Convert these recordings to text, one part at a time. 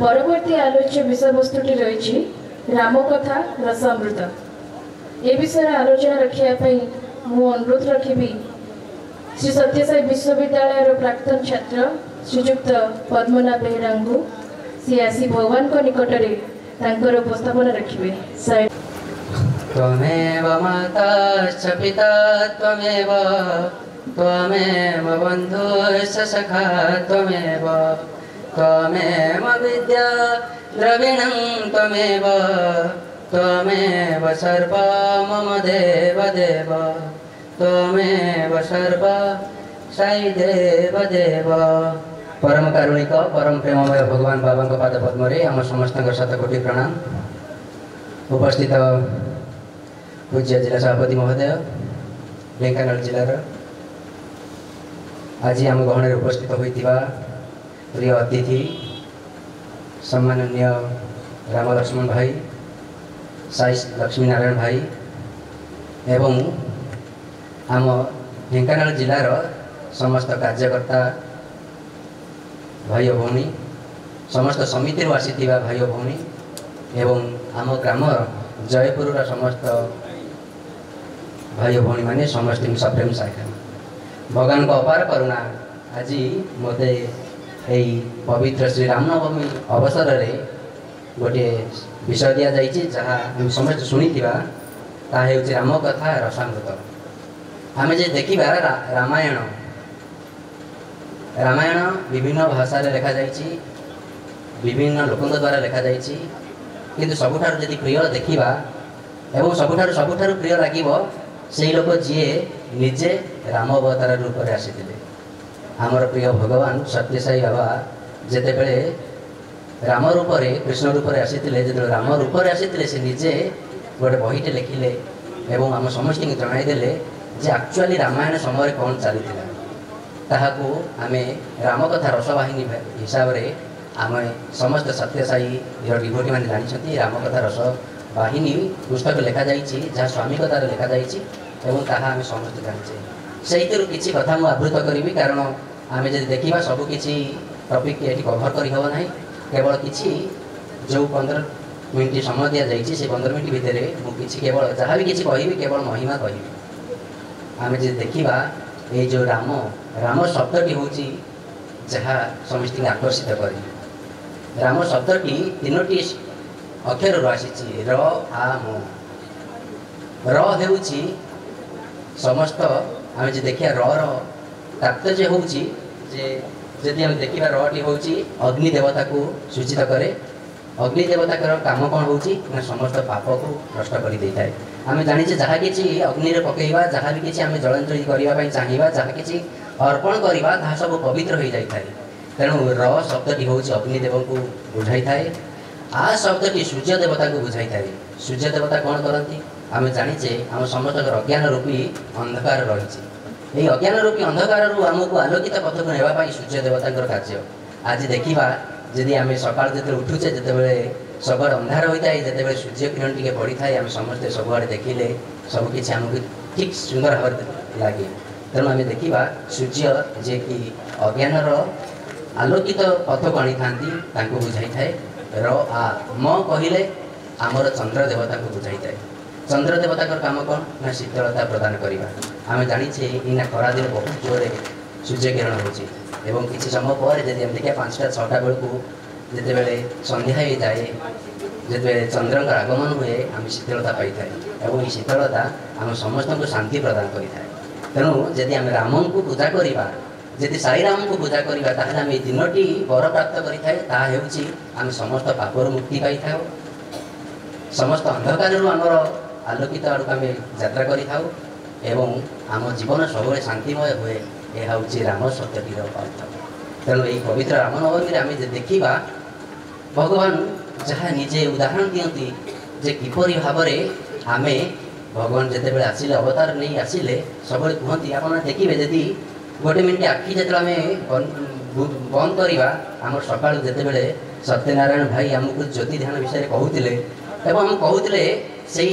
परवर्ती आलोच्य विषयवस्तुटी रही रामकथा रसामृत। ए विषय आलोचना रखापी मु अनुरोध रखी श्री सत्यसाई विश्वविद्यालय प्राक्तन छात्र श्रीजुक्त पद्मनाभ बेहेरा सी आसी भगवान को निकटरे तांकर उपस्थापन रखिबे। त्वमेव माताश्च पिता त्वमेव त्वमेव बन्धुश्च सखा त्वमेव त्वमेव विद्या द्रविणं त्वमेव त्वमेव सर्वा मम देव देव त्वमेव सर्वा साई देव देव। परम कारुणिक परम प्रेममय भगवान बाबा पाद पद्म आम समस्त शतकोटि प्रणाम। उपस्थित पूज्य जिला सभापति महोदय ढेंकानाल जिलार आज आम गहन उपस्थित होता प्रिय अतिथि सम्माननीय राम लक्ष्मण भाई साई लक्ष्मी नारायण भाई एवं आम ढेंकानाल जिलार समस्त कार्यकर्ता भाई भौणी समस्त समिति आसी भाई भौणी एवं आम ग्राम जयपुर समस्त भाई भौणी मैंने समस्त सप्रेम साखा भगवान को अपार करुणा आज मत यही पवित्र श्री रामनवमी अवसर में गोटे विषय दि जाइए जहाँ हम समस्त शुणी राम कथा रसामृत। आम जे देखा रामायण रामायण विभिन्न भाषा लेखा जाइए विभिन्न लोकों द्वारा लेखा जाइए किंतु सबुठार यदि प्रिय देखा एवं सबुठार प्रिय लगे से लोक जी निजे राम अवतार रूप में आसी आमर प्रिय भगवान सत्यसाई बाबा जिते बड़े राम रूप कृष्ण रूप में आसी जो राम रूप में आसी से निजे गोटे बहीटे लिखिले एवं आम समस्त जनईदे जे एक्चुअली रामायण समय कौन चली ताहाकू आमे रामकथा रसवाहिनी हिसाब से आम समस्त सत्यसाई डिभोटी मैंने जानी रामकथा रसवाहिनी पुस्तक लेखा जाइए जहाँ स्वामिकतार लेखा जाइए आम समस्त जाने से किसी कथा मुझे आवृत करी कारण आम जब देखा सबकि टपिक ये कभर करना केवल किसी जो 15 मिनट समय दि जाइए से 15 मिनट भितर मुझे केवल जहाँ भी किसी कहि केवल महिमा कहि आम जब देखा ये जो राम राम शब्दटी हूँ जहाँ समस्त आकर्षित कर राम शब्दटी 3टी अक्षर आसी र आ म र समस्त आम जो देखिए तात्पर्य हूँ जदि आम देखा री हूँ अग्नि देवता को सूचित करे। अग्नि देवता काम कौन हो समस्त पाप को नष्ट कर दे था। आम जाने जहाँ कि अग्नि पकईवा जहाँ भी किसी आम जलांजलि करने चाहिए जहाँ किसी अर्पण करवा ताहा सब पवित्र हो जाए तेणु र शब्दटी हूँ अग्निदेव को बुझाई थाए आ शब्दटी सूर्य देवता को बुझाई थाए। सूर्य देवता कौन करती आम जाचे आम समस्त अज्ञान रूपी अंधकार रही यही अज्ञान रूपी अंधकार आमको आलोकित पथ को नापी सूर्य देवता कार्य आज देखा जदि आम सका जो उठुचे जिते सबुआड़ अंधार होता है जिते सूर्य किरण टी पड़ी थाए आम समस्ते सबुआड़े देखिले सबकि आमको ठीक सुंदर भाव लगे तेणु आम देखा सूर्य जे कि अज्ञानर आलोकित पथ को आनी था बुझाई थाए र आ म कहले आमर चंद्र देवता को बुझाई थाए। चंद्र देवता काम कौन ना शीतलता प्रदान करवा आम जाचे इना खरा दिन बहुत जोरे सूर्य किरण हो किसी समय पर जब देखिए 5टा 6टा बेलू जिते बड़े संध्या हो जाए जिते चंद्र आगमन हुए आम शीतलता पाई थाए और ये शीतलता आम समस्त को शांति प्रदान करें। तेणु जदि आम राम को पूजा करवा जदि साई राम को पूजा करवा ताहले आम दिनटी बर प्राप्त करें आम समस्त पापर मुक्ति पाई था समस्त अंधकार आमर आलोकित आड़ आम यात्रा कर आम जीवन सब शांतिमय हुए यह हूँ राम सत्यटीर अर्थ। तेणु यही पवित्र रामनवमी आम देखा भगवान जहाँ निजे उदाहरण दिखती जे किपर भाव आम भगवान जिते आसिले अवतार नहीं आसिले सब कहती आप देखिए जदि गोटे मिनट आखि जो आम बंद करवा आम सका जिते सत्यनारायण भाई आमको ज्योति ध्यान विषय कहते आम कहते से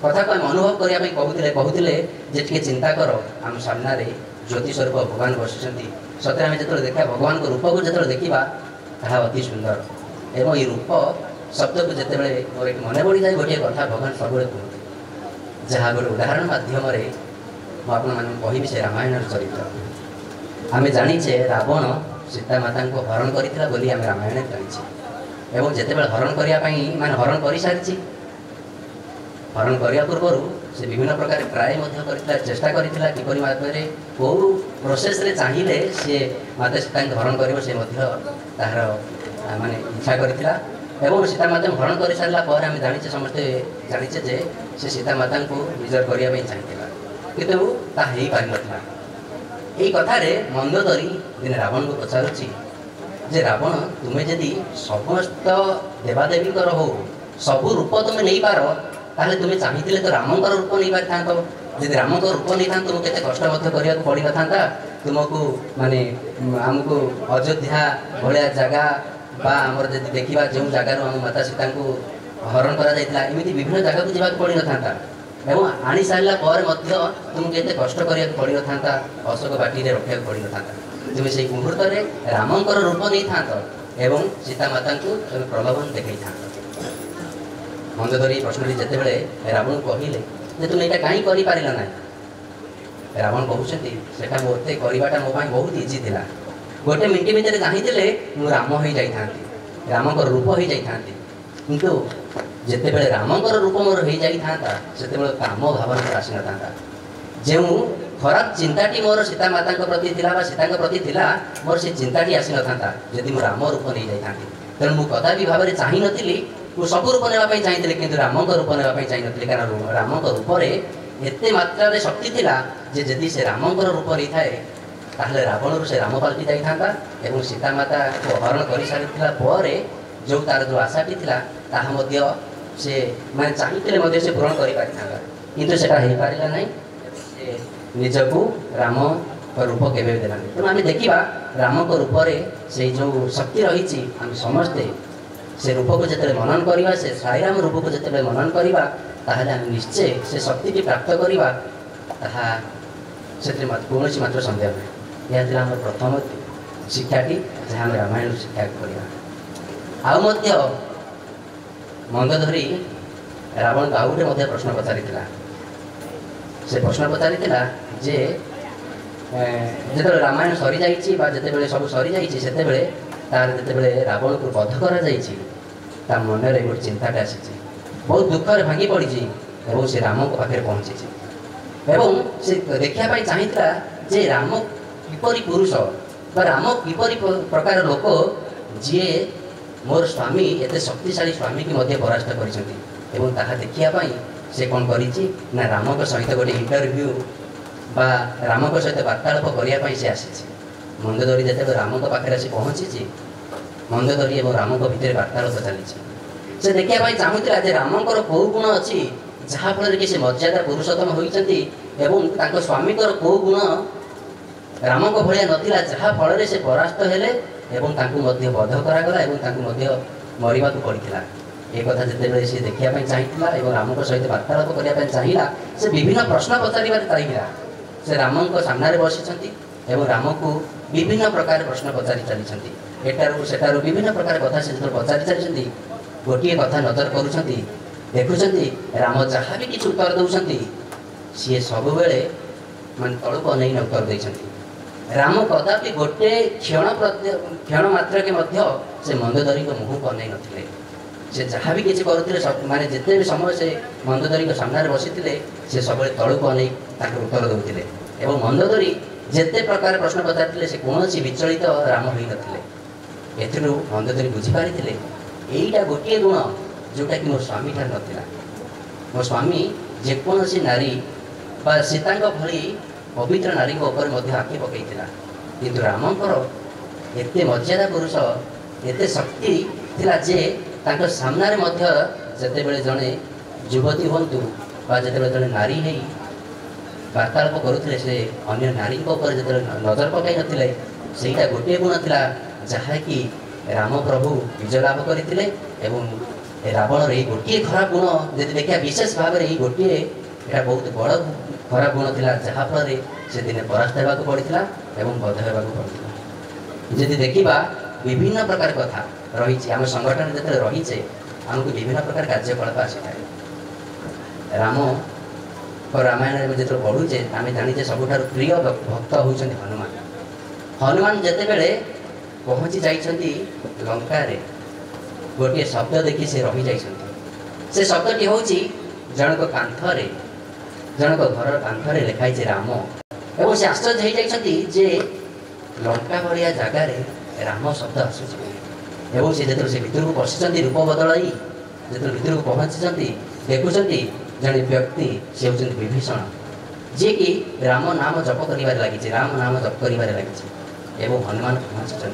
कथा को अनुभव करने कहते जे चिंता कर आम सामने ज्योति स्वरूप भगवान बसुँच सतरे आम जो देखा भगवान को रूप को जो देखा ତାହା ଅତି ସୁନ୍ଦର। ଏବଂ ଏ ରୂପ ଶବ୍ଦକୁ ଯେତେବେଳେ ମୋର ମନେ ପଡ଼ିଯାଏ ଗୋଟିଏ କଥା ଭଗବାନ ସବୁବେଳେ କୁହନ୍ତି, ଯାହା ଗୋଟେ ଉଦାହରଣ ମାଧ୍ୟମରେ ମୁଁ ଆପଣମାନଙ୍କୁ କହିବି ସେ ରାମାୟଣର ଚରିତ୍ର। ଆମେ ଜାଣିଛେ ରାବଣ ସୀତାମାତାଙ୍କୁ ହରଣ କରିଥିଲା ବୋଲି ଆମେ ରାମାୟଣରେ ଜାଣିଛେ। ଏବଂ ଯେତେବେଳେ ହରଣ କରିବା ପାଇଁ ହରଣ କରିସାରିଛି, ହରଣ କରିବା ପୂର୍ବରୁ ସେ ବିଭିନ୍ନ ପ୍ରକାର ଟ୍ରାଏ ମଧ୍ୟ କରିଥିଲା, ଚେଷ୍ଟା କରିଥିଲା କିପରି ମାଧ୍ୟମରେ କେଉଁ ପ୍ରୋସେସ୍ରେ ଚାହିଁଲେ ସିଏ ମାତା ସୀତାଙ୍କୁ ହରଣ କରିବ ସେ ମଧ୍ୟ ତାହାର ଇଚ୍ଛା କରିଥିଲା। ଏବଂ ସୀତାମାତାଙ୍କୁ ହରଣ କରିସାରିଲା ପରେ ଆମେ ଜାଣିଛେ, ସମସ୍ତେ ଜାଣିଛେ ଯେ ସେ ସୀତାମାତାଙ୍କୁ ନିଜର କରିବା ପାଇଁ ଚାହିଁଥିଲା, କିନ୍ତୁ ତାହା ହେଇପାରିନଥିଲା। ଏଇ କଥାରେ ମନ୍ଦୋଦରୀ ଦିନେ ରାବଣଙ୍କୁ ପଚାରୁଛି ଯେ ରାବଣ, ତୁମେ ଯଦି ସମସ୍ତ ଦେବାଦେବୀଙ୍କର ହଉ ସବୁ ରୂପ ତୁମେ ନେଇପାର, ତାହେଲେ ତୁମେ ଚାହିଁଥିଲେ ତ ରାମଙ୍କର ରୂପ ନେଇପାରିଥାନ୍ତ। ଯଦି ରାମଙ୍କ ରୂପ ନେଇଥାନ୍ତ ତୁମକୁ କେତେ କଷ୍ଟ ମଧ୍ୟ କରିବାକୁ ପଡ଼ିନଥାନ୍ତା। ତୁମକୁ ଆମକୁ ଅଯୋଧ୍ୟା ଭଳିଆ ଜାଗା ବା ଆମର ଯଦି ଦେଖିବା ଯେଉଁ ଜାଗାରୁ ଆମ ମାତା ସୀତାଙ୍କୁ ହରଣ କରାଯାଇଥିଲା, ଏମିତି ବିଭିନ୍ନ ଜାଗାକୁ ଯିବାକୁ ପଡ଼ିନଥାନ୍ତା। ଏବଂ ଆଣି ସାରିଲା ପରେ ମଧ୍ୟ ତୁମକୁ ଏତେ କଷ୍ଟ କରିବାକୁ ପଡ଼ିନଥାନ୍ତା, ଅଶୋକ ବାଟିରେ ରଖିବାକୁ ପଡ଼ିନଥାନ୍ତା। ତୁମେ ସେଇ ମୁହୂର୍ତ୍ତରେ ରାମଙ୍କର ରୂପ ନେଇଥାନ୍ତ ଏବଂ ସୀତାମାତାଙ୍କୁ ତୁମେ ପ୍ରଲୋଭନ ଦେଖାଇଥାନ୍ତ। ମନ୍ଦୋଦରୀ ପ୍ରଶ୍ନଟି ଯେତେବେଳେ ରାବଣକୁ କହିଲେ ଯେ ତୁମେ ଏଇଟା କାହିଁ କରିପାରିଲ ନାହିଁ, ରାବଣ କହୁଛନ୍ତି ସେଟା ମୋତେ କରିବାଟା ମୋ ପାଇଁ ବହୁତ ଇଜି ଥିଲା। ଗୋଟେ ମିନିଟ୍ ଭିତରେ ଚାହିଁଥିଲେ ମୁଁ ରାମ ହୋଇଯାଇଥାନ୍ତି, ରାମଙ୍କର ରୂପ ହୋଇଯାଇଥାନ୍ତି। କିନ୍ତୁ ଯେତେବେଳେ ରାମଙ୍କର ରୂପ ମୋର ହୋଇଯାଇଥାନ୍ତା ସେତେବେଳେ କାମ ଭାବନା ଆସିନଥାନ୍ତା। ଯେଉଁ ଖରାପ ଚିନ୍ତାଟି ମୋର ସୀତାମାତାଙ୍କ ପ୍ରତି ଥିଲା ବା ସୀତାଙ୍କ ପ୍ରତି ଥିଲା, ମୋର ସେ ଚିନ୍ତାଟି ଆସିନଥାନ୍ତା ଯଦି ମୁଁ ରାମ ରୂପ ନେଇଯାଇଥାନ୍ତି। ତେଣୁ ମୁଁ କଦାପି ଭାବରେ ଚାହିଁନଥିଲି, ମୁଁ ସବୁ ରୂପ ନେବା ପାଇଁ ଚାହିଁଥିଲି କିନ୍ତୁ ରାମଙ୍କ ରୂପ ନେବା ପାଇଁ ଚାହିଁନଥିଲି। କାରଣ ରାମଙ୍କ ରୂପରେ ଏତେ ମାତ୍ରାରେ ଶକ୍ତି ଥିଲା ଯେ ଯଦି ସେ ରାମଙ୍କର ରୂପ ନେଇଥାଏ ତାହେଲେ ରାବଣରୁ ସେ ରାମ ପାଲଟି ଯାଇଥାନ୍ତା ଏବଂ ସୀତାମାତାକୁ ହରଣ କରିସାରିଥିଲା ପରେ ଯେଉଁ ତାର ଯେଉଁ ଆଶାଟି ଥିଲା ତାହା ମଧ୍ୟ ସେ ଚାହିଁଥିଲେ ମଧ୍ୟ ସେ ପୂରଣ କରିପାରିଥାନ୍ତା, କିନ୍ତୁ ସେଟା ହେଇପାରିଲା ନାହିଁ। ସେ ନିଜକୁ ରାମଙ୍କ ରୂପ କେବେ ବି ଦେଲାନି। ତେଣୁ ଆମେ ଦେଖିବା ରାମଙ୍କ ରୂପରେ ସେଇ ଯେଉଁ ଶକ୍ତି ରହିଛି, ଆମେ ସମସ୍ତେ ସେ ରୂପକୁ ଯେତେବେଳେ ମନନ କରିବା, ସେ ସାଇରାମ ରୂପକୁ ଯେତେବେଳେ ମନନ କରିବା, ତାହେଲେ ଆମେ ନିଶ୍ଚୟ ସେ ଶକ୍ତିଟି ପ୍ରାପ୍ତ କରିବା, ତାହା ସେଥିରେ କୌଣସି ମାତ୍ର ସନ୍ଦେହ ନାହିଁ। ଏହା ଥିଲା ଆମର ପ୍ରଥମ ଶିକ୍ଷାଟି, ଯାହା ଆମେ ରାମାୟଣରୁ ଶିକ୍ଷା କରିବା। ଆଉ ମଧ୍ୟ ମନ୍ଦୋଦରୀ ରାବଣକୁ ଆଉ ଗୋଟେ ମଧ୍ୟ ପ୍ରଶ୍ନ ପଚାରିଥିଲା। ସେ ପ୍ରଶ୍ନ ପଚାରିଥିଲା ଯେ ଯେତେବେଳେ ରାମାୟଣ ସରିଯାଇଛି ବା ଯେତେବେଳେ ସବୁ ସରିଯାଇଛି, ସେତେବେଳେ ତାର ଯେତେବେଳେ ରାବଣକୁ ବଧ କରାଯାଇଛି, ତା ମନରେ ଗୋଟେ ଚିନ୍ତାଟା ଆସିଛି, ବହୁତ ଦୁଃଖରେ ଭାଙ୍ଗି ପଡ଼ିଛି ଏବଂ ସେ ରାମଙ୍କ ପାଖରେ ପହଞ୍ଚିଛି ଏବଂ ସେ ଦେଖିବା ପାଇଁ ଚାହିଁଥିଲା ଯେ ରାମ କିପରି ପୁରୁଷ ବା ରାମ କିପରି ପ୍ରକାର ଲୋକ ଯିଏ ମୋର ସ୍ୱାମୀ ଏତେ ଶକ୍ତିଶାଳୀ ସ୍ୱାମୀକି ମଧ୍ୟ ପରାସ୍ତ କରିଛନ୍ତି। ଏବଂ ତାହା ଦେଖିବା ପାଇଁ ସେ କ'ଣ କରିଛି ନା ରାମଙ୍କ ସହିତ ଗୋଟେ ଇଣ୍ଟରଭ୍ୟୁ ବା ରାମଙ୍କ ସହିତ ବାର୍ତ୍ତାଳାପ କରିବା ପାଇଁ ସେ ଆସିଛି। ମନ୍ଦୋଦରୀ ଯେତେବେଳେ ରାମଙ୍କ ପାଖରେ ଆସି ପହଞ୍ଚିଛି, ମନ୍ଦୋଦରୀ ଏବଂ ରାମଙ୍କ ଭିତରେ ବାର୍ତ୍ତାଳାପ ଚାଲିଛି। ସେ ଦେଖିବା ପାଇଁ ଚାହୁଁଥିଲା ଯେ ରାମଙ୍କର କେଉଁ ଗୁଣ ଅଛି ଯାହାଫଳରେ କି ସେ ମର୍ଯ୍ୟାଦା ପୁରୁଷୋତ୍ତମ ହୋଇଛନ୍ତି ଏବଂ ତାଙ୍କ ସ୍ୱାମୀଙ୍କର କେଉଁ ଗୁଣ ରାମଙ୍କ ଭଳିଆ ନଥିଲା ଯାହାଫଳରେ ସେ ପରାସ୍ତ ହେଲେ ଏବଂ ତାଙ୍କୁ ମଧ୍ୟ ବଧ କରାଗଲା ଏବଂ ତାଙ୍କୁ ମଧ୍ୟ ମରିବାକୁ ପଡ଼ିଥିଲା। ଏ କଥା ଯେତେବେଳେ ସେ ଦେଖିବା ପାଇଁ ଚାହିଁଥିଲା ଏବଂ ରାମଙ୍କ ସହିତ ବାର୍ତ୍ତାଳାପ କରିବା ପାଇଁ ଚାହିଁଲା, ସେ ବିଭିନ୍ନ ପ୍ରଶ୍ନ ପଚାରିବାରେ ଚାହିଁଲା। ସେ ରାମଙ୍କ ସାମ୍ନାରେ ବସିଛନ୍ତି ଏବଂ ରାମକୁ ବିଭିନ୍ନ ପ୍ରକାର ପ୍ରଶ୍ନ ପଚାରି ଚାଲିଛନ୍ତି। ଏଠାରୁ ସେଠାରୁ ବିଭିନ୍ନ ପ୍ରକାର କଥା ସେ ଯେତେବେଳେ ପଚାରି ଚାଲିଛନ୍ତି, ଗୋଟିଏ କଥା ନଜର କରୁଛନ୍ତି, ଦେଖୁଛନ୍ତି ରାମ ଯାହା ବି କିଛି ଉତ୍ତର ଦେଉଛନ୍ତି ସିଏ ସବୁବେଳେ ତଳକୁ ଅନେଇକି ଉତ୍ତର ଦେଇଛନ୍ତି। ରାମ କଦାପି ଗୋଟେ କ୍ଷଣ ମାତ୍ରକେ ମଧ୍ୟ ସେ ମନ୍ଦୋଦରୀଙ୍କ ମୁହଁକୁ ଅନେଇ ନଥିଲେ। ସେ ଯାହା ବି କିଛି କରୁଥିଲେ ଯେତେ ବି ସମୟ ସେ ମନ୍ଦୋଦରୀଙ୍କ ସାମ୍ନାରେ ବସିଥିଲେ, ସେ ସବୁବେଳେ ତଳକୁ ଅନେଇ ତାଙ୍କର ଉତ୍ତର ଦେଉଥିଲେ ଏବଂ ମନ୍ଦୋଦରୀ ଯେତେ ପ୍ରକାର ପ୍ରଶ୍ନ ପଚାରିଥିଲେ ସେ କୌଣସି ବିଚଳିତ ରାମ ହୋଇନଥିଲେ। ଏଥିରୁ ମନ୍ଦୋଦରୀ ବୁଝିପାରିଥିଲେ ଏଇଟା ଗୋଟିଏ ଗୁଣ ଯେଉଁଟାକି ମୋ ସ୍ୱାମୀଠାରେ ନଥିଲା। ମୋ ସ୍ୱାମୀ ଯେକୌଣସି ନାରୀ ବା ସୀତାଙ୍କ ଭଳି ପବିତ୍ର ନାରୀଙ୍କ ଉପରେ ମଧ୍ୟ ଆଖି ପକାଇଥିଲା, କିନ୍ତୁ ରାମଙ୍କର ଏତେ ମର୍ଯ୍ୟାଦା ପୁରୁଷ, ଏତେ ଶକ୍ତି ଥିଲା ଯେ ତାଙ୍କ ସାମ୍ନାରେ ମଧ୍ୟ ଯେତେବେଳେ ଜଣେ ଯୁବତୀ ହୁଅନ୍ତୁ ବା ଯେତେବେଳେ ଜଣେ ନାରୀ ହେଇ ବାର୍ତ୍ତାଳାପ କରୁଥିଲେ, ସେ ଅନ୍ୟ ନାରୀଙ୍କ ଉପରେ ଯେତେବେଳେ ନଜର ପକାଇ ନଥିଲେ, ସେଇଟା ଗୋଟିଏ ଗୁଣ ଥିଲା ଯାହାକି ରାମ ପ୍ରଭୁ ବିଜୟ ଲାଭ କରିଥିଲେ। ଏବଂ ରାବଣର ଏଇ ଗୋଟିଏ ଖରାପ ଗୁଣ ଯଦି ଦେଖିବା, ବିଶେଷ ଭାବରେ ଏଇ ଗୋଟିଏ ଏଇଟା ବହୁତ ବଡ଼ ଖରାପ ଗୁଣ ଥିଲା ଯାହାଫଳରେ ସେ ଦିନେ ପରାସ୍ତ ହେବାକୁ ପଡ଼ିଥିଲା ଏବଂ ବଧ ହେବାକୁ ପଡ଼ିଥିଲା। ଯଦି ଦେଖିବା विभिन्न प्रकार कथा रही आम संगठन जो रहीचे आमको विभिन्न प्रकार कार्यकलाप आसी था राम रामायण में जो पढ़ुचे आम जाचे सबुठ प्रिय भक्त होती हनुमान हनुमान जितेबले पहुँची जाइछन्ति लंका रे गोटे शब्द देखि से रही जाइछन्ति से शब्दटी होची जनक कांथरे जनक घर कांथरे लिखाई राम एवं से आश्चर्य हो जाइछन्ति जे लंका भलिया जगार राम शब्द आसुची एवं से जो से भितर को पशिचन्ति रूप बदलाई जो भितर को पहुँची देखुचन्ति जड़े व्यक्ति से होचन्ति विभीषण जे कि राम नाम जप करिबार लागिछि राम नाम जप करिबार लागिछि एवं हनुमान पहुँची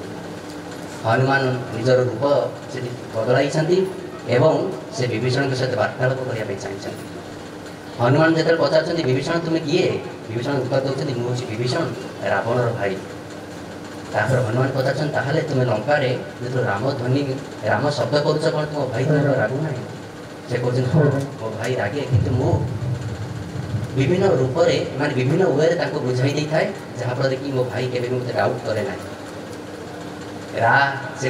हनुमान निजर रूप से बदलाई एवं से विभीषण के सहित वार्तालाप करने चाहिए हनुमान जो पचार विभीषण तुम्हें किए विभीषण उत्तर दौरान मुझे विभीषण रावणर भाई तापर हनुमान पचार तुम्हें लंका जो राम ध्वनि राम शब्द करुच कौन तुम भाई तुम रागुना से कहते हाँ मो भाई रागे कि मु विभिन्न रूप माने विभिन्न वे बुझाई दे थाए जहाँफल कि मो भाई केवे मत डाउट करे ना रा से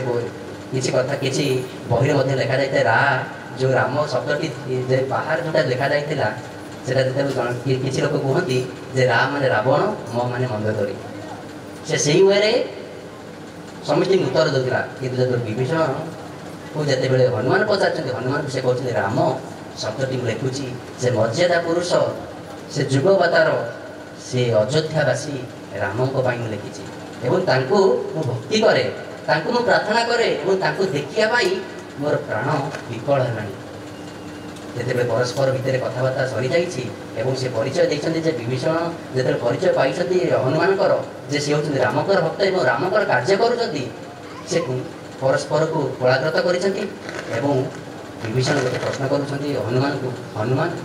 किसी कथा किसी बही में लिखा जाए रा जो राम शब्दटी बाहर जोटा लिखा जाता से किसी लोग कहती जे रा माने रावण म माने मंदोदरी से वे समस्त उत्तर दूसरा कि जो विभीषण को जिते बड़े हनुमान पचार हनुमान से कहते राम शब्दटी लिखुची से मर्यादा पुरुष से जुगवतार से अयोध्यावासी राम लिखी एवं तांको मु भक्ति करे तांको मु प्रार्थना करे एवं तांको देखिया पाई मोर प्राण विकल हेलानी जेते परस्पर भितर कथबार्ता सरी जाइछि एवं से परिचय देइछन्ति जे विभीषण जेते परिचय पाइछन्ति हनुमानकर जे से होछन्ति रामकर भक्त एवं रामकर कार्य करूछन्ति से परस्पर को कोलाग्रत करिछन्ति एवं विभीषण गोटे प्रश्न करूछन्ति हनुमान को हनुमान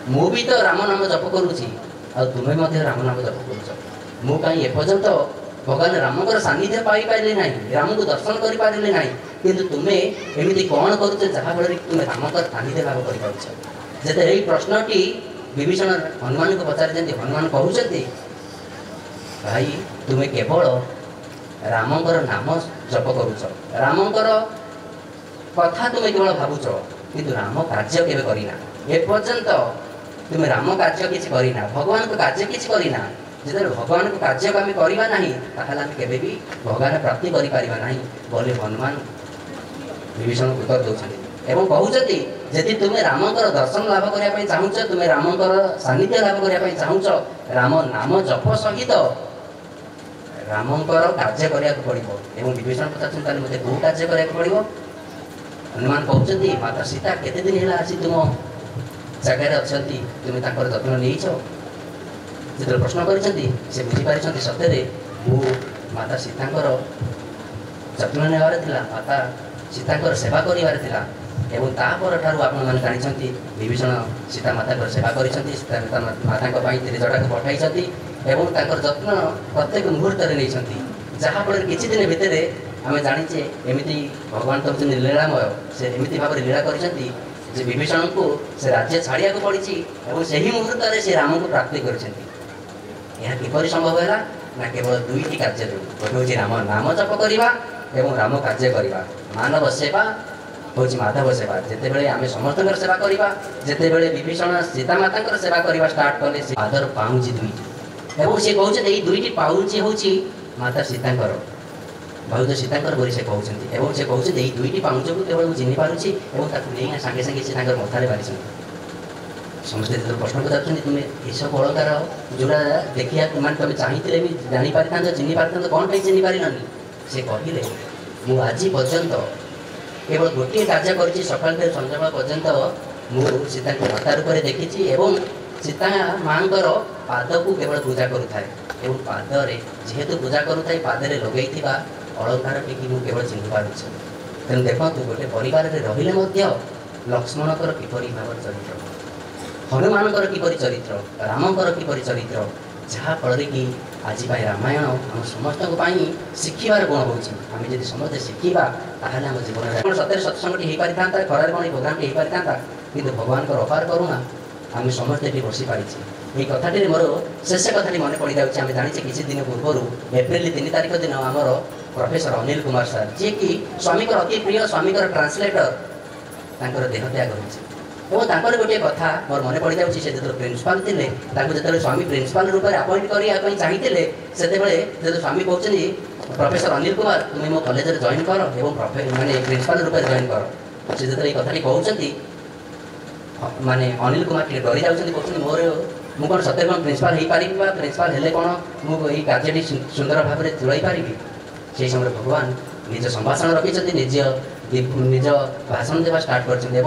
मु भी तो राम नाम जप करूछि आ तुमे मध्ये राम नाम जप करूछ मु काई एपर्यंत भगवान रामकर सानिध्य पाई पारे ना राम को दर्शन कर पारे ना किंतु तुम्हें एमती कौन करुच जहाँफल तुम्हें रामकर सानिध्य लाभ कर यही प्रश्नटी विभीषण हनुमान को पचार हनुमान कहते भाई तुम्हें केवल रामकर नाम जप करुच रामकर कथा तुम्हें केवल भावुच किंतु राम कार्य केवे करिना एपर्यंत तुम्हें राम कार्य किसी करिना भगवान को कार्य किसी करिना जो भगवान को कार्य आम करवा ना आम के भगवान प्राप्ति करें बोले हनुमान विभीषण उत्तर दौरान एवं कहते जदि तुम्हें रामकर दर्शन लाभ करने चाहूच तुम्हें रामकर सानिध्य लाभ करने चाहूच राम नाम जप सहित रामकर कार्य करने पड़ो एवं विभीषण पचार मत कौ कार्य करने पड़ो हनुमान कहते माता सीता केते दिन है आसी तुम जगार अच्छा तुम्हें जत्न नहीं जो प्रश्न कर बुझीपारी सत्य मु माता सीतांकर जत्न नेबार थिला माता सीतांकर सेवा करिबार थिला एवं तापर ठारू आपण माने जानिछन्ति विभीषण सीता माता सेवा करिछन्ति सीता माता को त्रिजटा को पठाइछन्ति एवं ताकर जत्न प्रत्येक मुहूर्त रे नैछन्ति जहाँ फल किछि दिन भितर आम जानिचे एमिति भगवान तो लीलामय से एमिति भाव लीला करिछन्ति जे विभीषण को से राज्य छाड़िया को पड़ी एवं सही मुहूर्त में से राम को प्राप्ति करिछन्ति यह किपरि संभव है ना केवल दुईटी कार्य गोटे हूँ राम नाम जप करवा एवं राम कार्य करवा मानव सेवा हूँ माधव सेवा जितेबले आम समस्त सेवा करवा जितेबले विभीषण सीता माता सेवा करवा स्टार्ट कले से आदर पाऊँची दुईटी एवं से कहते ये दुईटी पाऊँची हूँ माता सीतांकर भाउज सीतांकर बोली से कहते एवं से कहते ये दुईटी पाऊँच को केवल चिन्ह पारुछि एवं नहीं सागे सागे से मथारे मारी समस्ते जो प्रश्न पचार तुम्हें ये सब अलंकार जोड़ा देखिया तुम तुम चाहिए भी जापारी था चिन्ह पारि कौन पर चिन्ह पारिनी से कहले मु आज पर्यंत केवल गोटे कार्य कर सकाल संध्या पर्यंत मु सीता को माता रूप से देखी एवं सीता माँ पाद को केवल पूजा करूँ पादरे जेहेतु पूजा करूँ पादरे लगे अलंकार टी केवल चिन्ह पार्छ तेणु देखो गोटे परिवार रही लक्ष्मणकर किपरि भाव चरित्र हनुमानकर किपरि चरित्र रामकर किपरि चरित्र जहाँफल कि आज रामायण आम समस्त शिखार गुण होमें जब समस्त शिखा आम जीवन सत्य सत्संगटी हो पारि था खरार कौन प्रोग्राम हो पारि था कि भगवान अपार करुणा आम समस्ते ये बसी पारी ये कथाटी मोर शेष कथाटी मन पड़ जाऊँगी आम जाने किसी दिन पूर्व एप्रिल 3 तारिख दिन आमर प्रोफेसर अनिल कुमार सार जी कि स्वामी अति प्रिय स्वामी ट्रांसलेटर तांकर देहत्याग होकर गोटे कथा मोर मन पड़ जाऊँगी से जो प्रिंसिपाल थे जो स्वामी प्रिंसिपाल रूप में अपॉइंट करने चाहिए से स्वामी कहते प्रोफेसर अनिल कुमार तुम्हें मो कॉलेज जॉइन कर माने प्रिंसिपाल रूप में जॉइन कर से जो कथा कहते माने अनिल कुमार डरी जाऊँगी कहते मोर मु कौन सत्य कौन प्रिंसिपाल हो पारि प्रिंसिपाल हेले कौन मुझे कार्य सुंदर भाव में तुलाई पारि से समय भगवान निज संभाषण रखी निज भाषण देवा स्टार्ट कर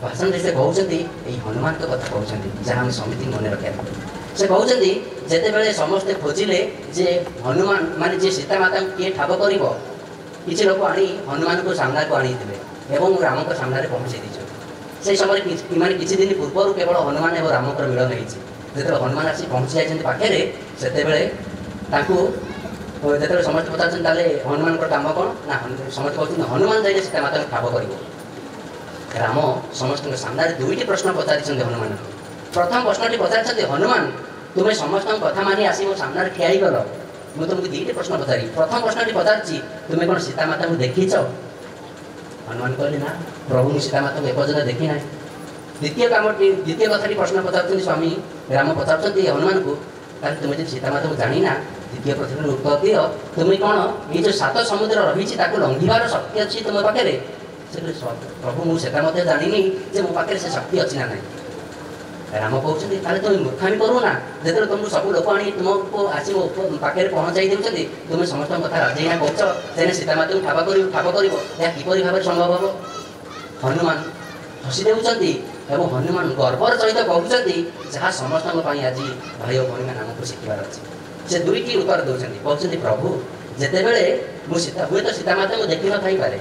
भाषण से कहते हनुमान तो कथा कहते जहाँ आम समिति मन रखा से कहते जिते बड़े समस्ते खोजिले जे हनुमान माने जे सीता माता किए ठाब कर किसी लोक आनी हनुमान को सामना को आनी राम को सामने पहुँचे से समय माने किसी दिन पूर्व केवल हनुमान और राम मिलन होती जो हनुमान आसी पहुँची जाइए पाखे से जो समस्त पचारे हनुमान कम कौन ना समस्त कहते हनुमान जाइए सीता माता ठाब कर राम समस्त सामने दुईटी प्रश्न पचारि हनुमान प्रथम प्रश्न पचारि हनुमान तुम्हें समस्त कथा मानी आसी मो सामने ठिया गल मुझे तुमको दुईटी प्रश्न पचारि प्रथम प्रश्न पचारि तुम्हें कौन सीता माता को देखीच हनुमान कहले ना प्रभु सीता माता को एपर्यंत देखी ना द्वितीय कथा प्रश्न पचार स्वामी राम पचार हनुमान को तुम्हें जो सीता माता को जानी ना द्वितीय प्रश्न उत्तर दिय तुम्हें कौन ये जो 7 समुद्र रही लंघिबार शक्ति अच्छी तुम पाखे प्रभु मुझे सीता मत जानी जे मो पाखे से शक्ति अच्छी ना ना राम कहते तुम मूर्खामी करू ना जो तुमको सब लोक आनी तुमको आसी मो पाखे पहुँचाई देते तुम्हें समस्त कथा राजीना कौन सीता माता को ठाब कर किपर भाव संभव हम हनुमान हसी देउछंती एवं हनुमान गर्वर सहित कहते जहाँ समस्त आज भाई और भौणी नाम शिखार अच्छे से दुईटी उत्तर दौरान कहते प्रभु जिते बड़े मुझे हुए तो सीता माता को देखी न थी पारे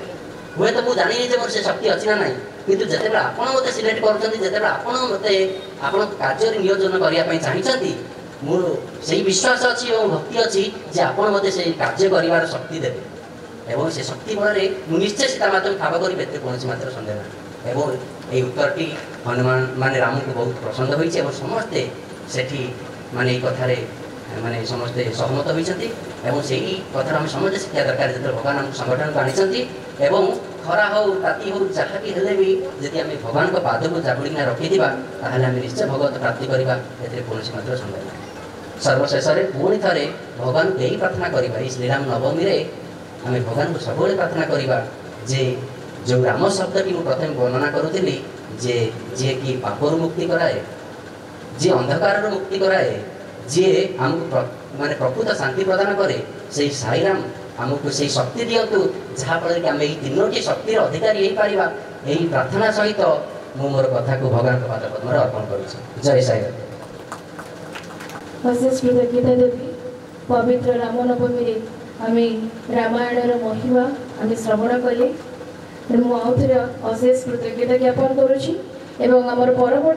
हुए तो मुझे जानी जे मोर से शक्ति अच्छी ना ना किंतु जिते आपड़ मत सिलेक्ट करते आपड़ मत आप कार्य नियोजन करने चाहती मोर से विश्वास अच्छी और भक्ति अच्छी जे आपड़ मत से कार्य कर शक्ति देवे एवं से शक्ति बल मुझे निश्चय सीता माता को ठाब करी कौन मात्र सन्देह ना एवं ये उत्तरटी हनुमान माने राम को बहुत पसंद होइछे और समस्ते सेठी माने ये कथारे माने समस्ते सहमत होइछंती एवं सेही कथा हम समझ शिक्षा दरकार जते भगवान हम संगठन को आनिछंती एवं खरा हो ताती हो जहाँ भी हेले भी यदि आम भगवान को पाद को जाबुड़ीना रखिथिबा ताहले आम निश्चय भगवत प्राप्ति करबा एते कोनोसी मात्र संदेह नाही सर्वशेष पुणी थे भगवान को यही प्रार्थना करबा श्रीराम नवमी रे आम भगवान को सब प्रार्थना करबा जे जो राम शब्द की प्रथम वर्णना करुली जे जी कि पापर मुक्ति कराए जी अंधकार मुक्ति कराए जी आमको माने प्रकृत शांति प्रदान करे से साई राम आमको से शक्ति दिंतु जहाँफल कि आम ये 3टी शक्तिर अधिकारी हो पार यही प्रार्थना सहित मु मोर कथा को भगवान पाद पद्म अर्पण कर जय साई अशेष कृतज्ञता देवी पवित्र रामनवमी आम रामायण महिमा आम श्रवण कले मुझे अशेष कृतज्ञता ज्ञापन करुँच परवर्ती